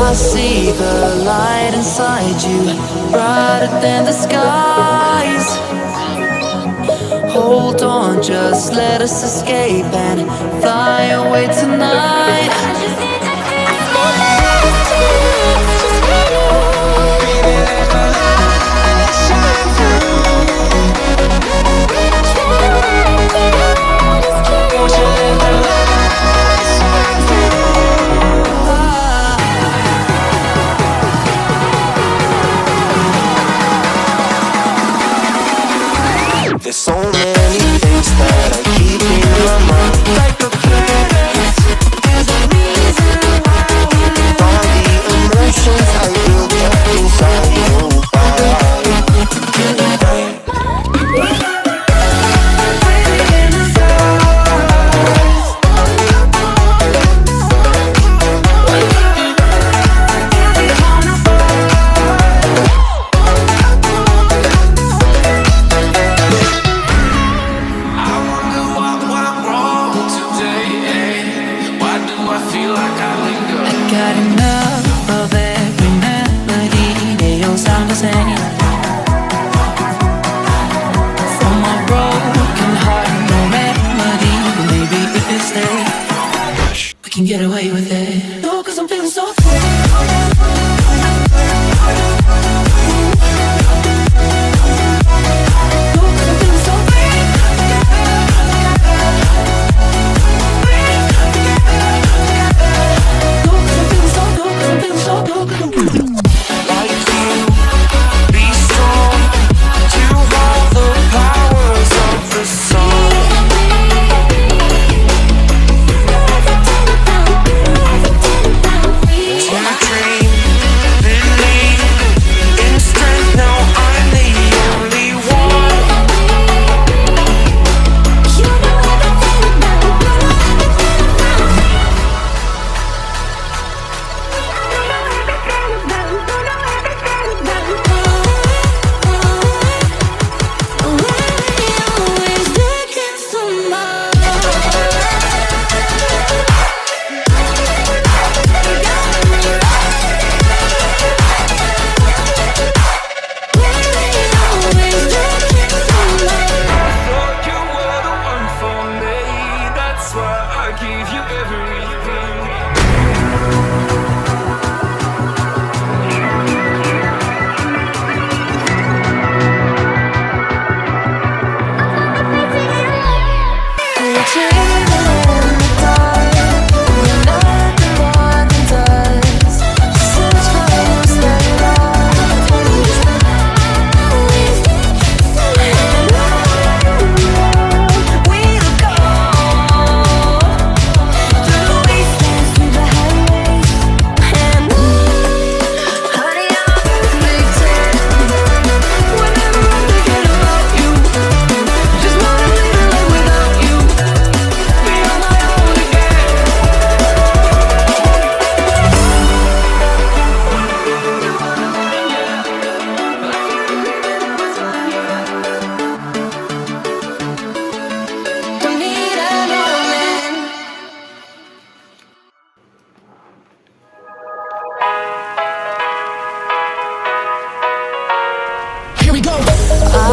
I see the light inside you, brighter than the skies. Hold on, just let us escape and fly away tonight. There's so many things that I keep in my mind, like the planets. There's a reason why we live. All the emotions I built up inside you. Got enough of every melody, they all sound the same. For my broken heart, no remedy, but maybe if you stay, we can get away with it. No, 'cause I'm feeling so free.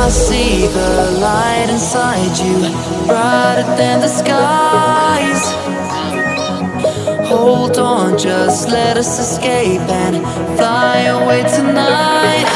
I see the light inside you, brighter than the skies. Hold on, just let us escape and fly away tonight.